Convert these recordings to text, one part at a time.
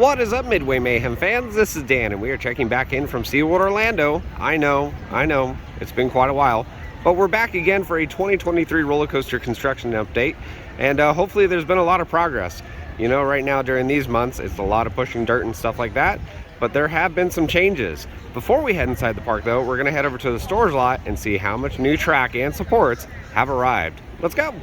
What is up, Midway Mayhem fans? This is Dan, and we are checking back in from SeaWorld Orlando. I know, it's been quite a while, but we're back again for a 2023 roller coaster construction update, and hopefully there's been a lot of progress. You know, right now during these months, it's a lot of pushing dirt and stuff like that, but there have been some changes. Before we head inside the park, though, we're going to head over to the storage lot and see how much new track and supports have arrived. Let's go!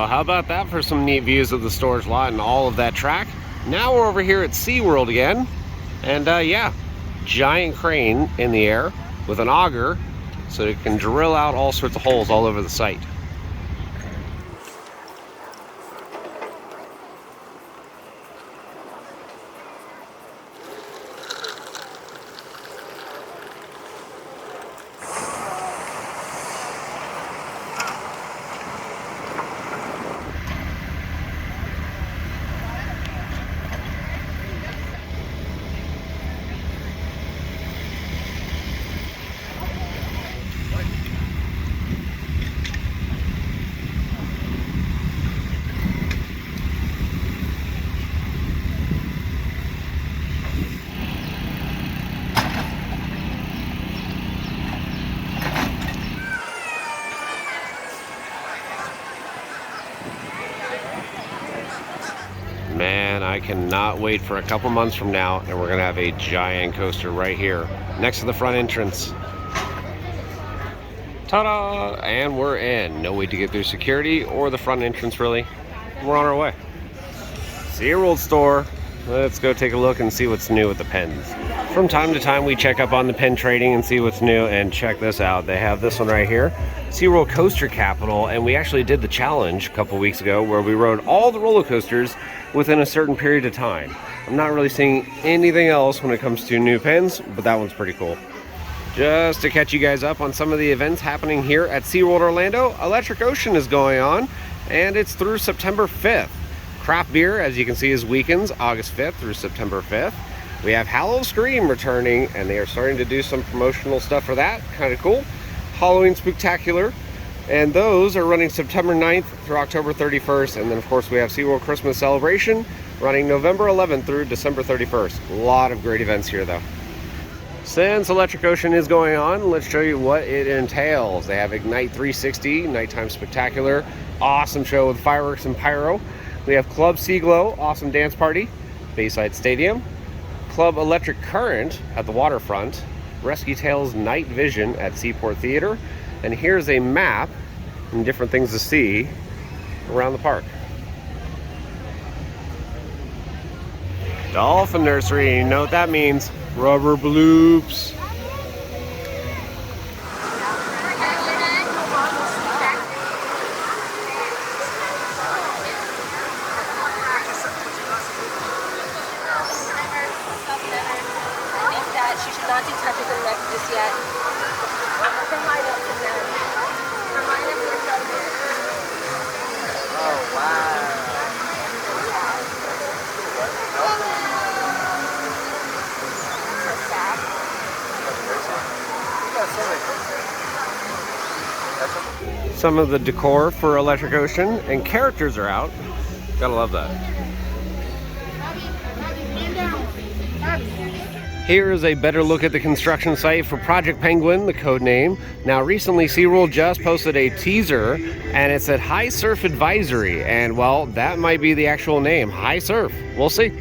How about that for some neat views of the storage lot and all of that track? Now we're over here at SeaWorld again, and yeah, giant crane in the air with an auger so it can drill out all sorts of holes all over the site. I cannot wait for a couple months from now, and we're gonna have a giant coaster right here next to the front entrance. Ta-da! And we're in. No wait to get through security or the front entrance, really. We're on our way. SeaWorld store. Let's go take a look and see what's new with the pens. From time to time, we check up on the pen trading and see what's new, and check this out. They have this one right here, SeaWorld Coaster Capital, and we actually did the challenge a couple weeks ago where we rode all the roller coasters within a certain period of time. I'm not really seeing anything else when it comes to new pens, but that one's pretty cool. Just to catch you guys up on some of the events happening here at SeaWorld Orlando, Electric Ocean is going on, and it's through September 5th. Craft beer, as you can see, is weekends, August 5th through September 5th. We have Hallow Scream returning, and they are starting to do some promotional stuff for that. Kind of cool. Halloween Spooktacular, and those are running September 9th through October 31st. And then, of course, we have SeaWorld Christmas Celebration running November 11th through December 31st. A lot of great events here, though. Since Electric Ocean is going on, let's show you what it entails. They have Ignite 360, Nighttime Spectacular, awesome show with fireworks and pyro. We have Club Seaglow, awesome dance party, Bayside Stadium, Club Electric Current at the waterfront, Rescue Tales Night Vision at Seaport Theater, and here's a map and different things to see around the park. Dolphin Nursery, you know what that means. Rubber bloops. She should not do touches and neck just yet. Oh, wow. Some of the decor for Electric Ocean and characters are out. Gotta love that. Here is a better look at the construction site for Project Penguin, the code name. Now recently SeaWorld just posted a teaser and it said High Surf Advisory, and well, that might be the actual name, High Surf. We'll see.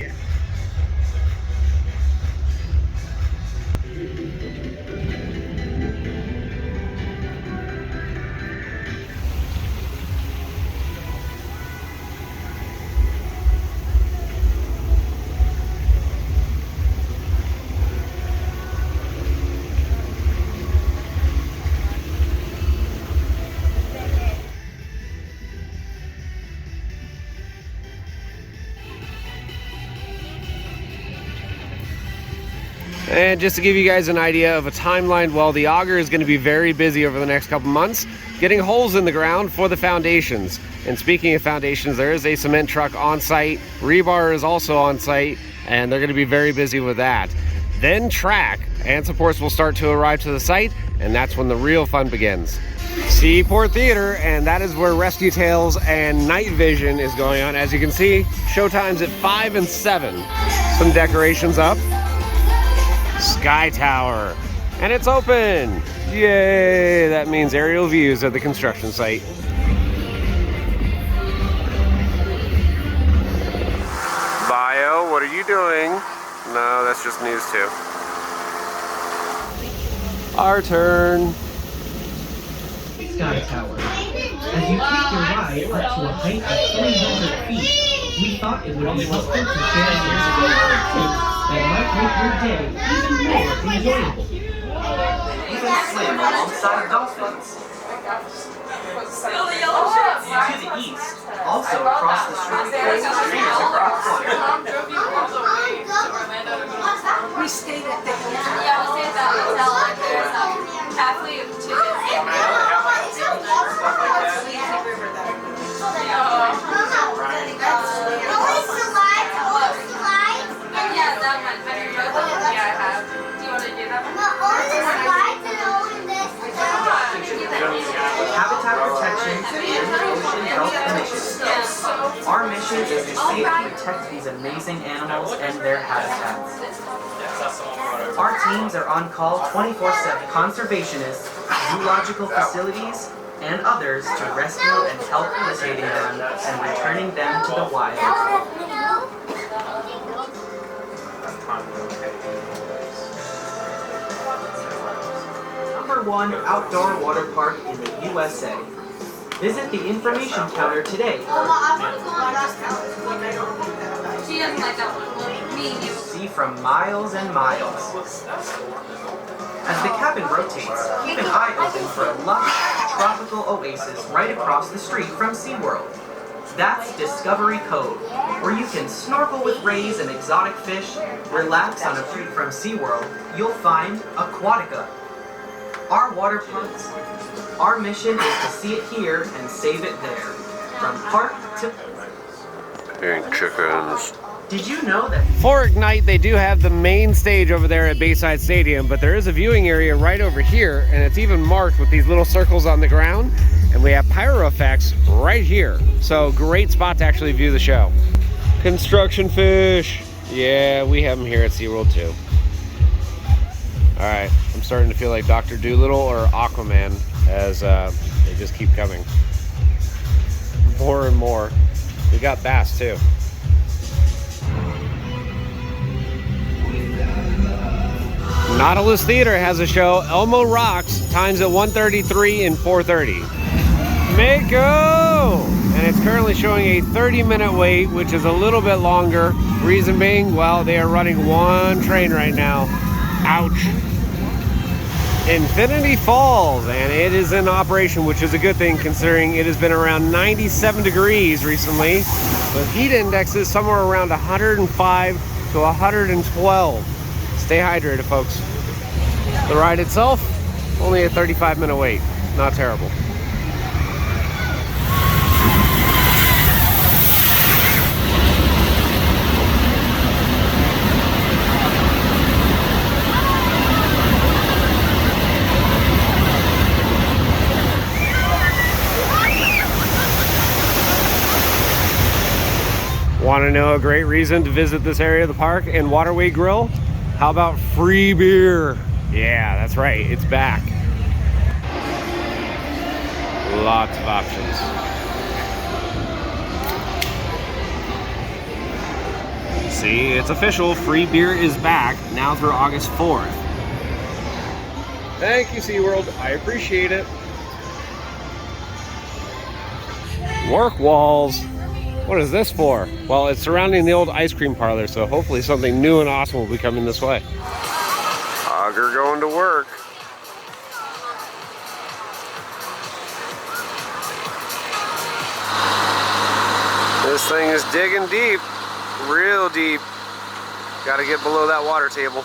And just to give you guys an idea of a timeline, well, the auger is going to be very busy over the next couple months getting holes in the ground for the foundations. And speaking of foundations, there is a cement truck on site. Rebar is also on site, and they're going to be very busy with that. Then track and supports will start to arrive to the site, and that's when the real fun begins. Seaport Theater, and that is where Rescue Tales and Night Vision is going on. As you can see, showtime's at 5 and 7. Some decorations up. Sky Tower, and it's open. Yay! That means aerial views of the construction site. Bio, what are you doing? No, that's just news too. Our turn. Sky Tower. As you take your ride up to a height of 300 feet, we thought it would be helpful to share your experience that might make your day even more enjoyable. Even swim alongside dolphins. To the east, also across the street, We stayed at the hotel. There's athlete to habitat protection and ocean health initiatives. Our mission is to safely protect these amazing animals and their habitats. Our teams are on call 24/7. Conservationists, zoological facilities, and others to rescue and help locating them and returning them to the wild. Number 1 outdoor water park in the USA. Visit the information counter today. She doesn't like that one. Well, me and you. See from miles and miles. As the cabin rotates, keep an eye open for a lush, tropical oasis right across the street from SeaWorld. That's Discovery Cove, where you can snorkel with rays and exotic fish, relax on a treat from SeaWorld. You'll find Aquatica. Our water parks, our mission is to see it here and save it there. From park to... Pink chickens. Did you know that... For Ignite, they do have the main stage over there at Bayside Stadium, but there is a viewing area right over here, and it's even marked with these little circles on the ground, and we have pyro effects right here. So great spot to actually view the show. Construction fish. Yeah, we have them here at SeaWorld too. All right, I'm starting to feel like Dr. Dolittle or Aquaman as they just keep coming. More and more. We got bass too. Nautilus Theater has a show, Elmo Rocks, times at 1:33 and 4:30. Mako! And it's currently showing a 30-minute wait, which is a little bit longer. Reason being, well, they are running one train right now. Ouch. Infinity Falls, and it is in operation, which is a good thing considering it has been around 97 degrees recently, with heat indexes somewhere around 105 to 112. Stay hydrated, folks. The ride itself, only a 35-minute wait. Not terrible. Want to know a great reason to visit this area of the park and Waterway Grill? How about free beer? Yeah, that's right, it's back. Lots of options. See, it's official, free beer is back, now through August 4th. Thank you, SeaWorld, I appreciate it. Work walls. What is this for? Well, it's surrounding the old ice cream parlor, so hopefully something new and awesome will be coming this way. Auger going to work. This thing is digging deep, real deep. Got to get below that water table.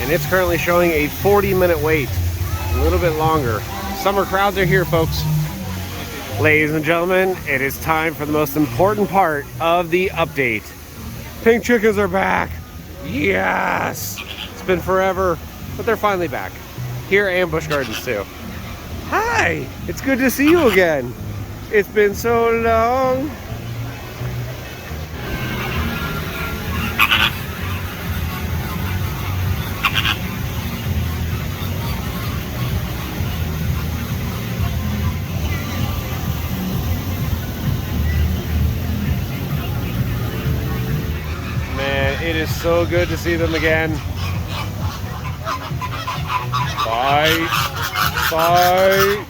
And it's currently showing a 40-minute wait, a little bit longer. Summer crowds are here, folks. Ladies and gentlemen, it is time for the most important part of the update. Pink chickens are back. Yes! It's been forever, but they're finally back. Here at Busch Gardens too. Hi! It's good to see you again. It's been so long. It is so good to see them again. Bye. Bye.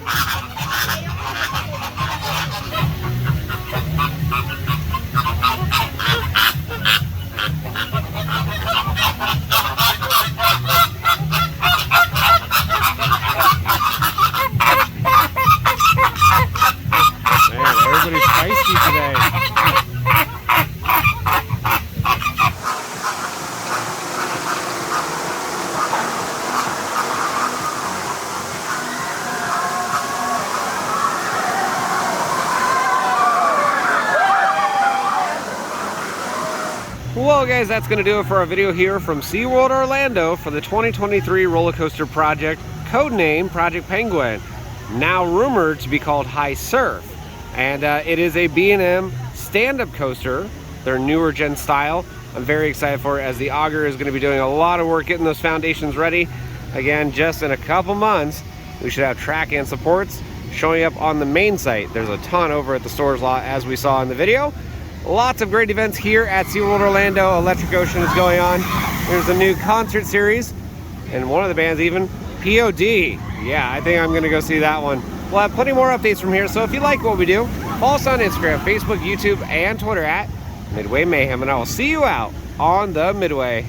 Man, everybody's feisty today. Well guys, that's going to do it for our video here from SeaWorld Orlando for the 2023 roller coaster project, codename Project Penguin, now rumored to be called High Surf. And it is a B&M stand-up coaster, their newer gen style. I'm very excited for it, as the auger is going to be doing a lot of work getting those foundations ready. Again, just in a couple months, we should have track and supports showing up on the main site. There's a ton over at the stores lot, as we saw in the video. Lots of great events here at SeaWorld Orlando. Electric Ocean is going on. There's a new concert series, and one of the bands even, POD. Yeah, I think I'm going to go see that one. We'll have plenty more updates from here, so if you like what we do, follow us on Instagram, Facebook, YouTube, and Twitter at Midway Mayhem, and I will see you out on the Midway.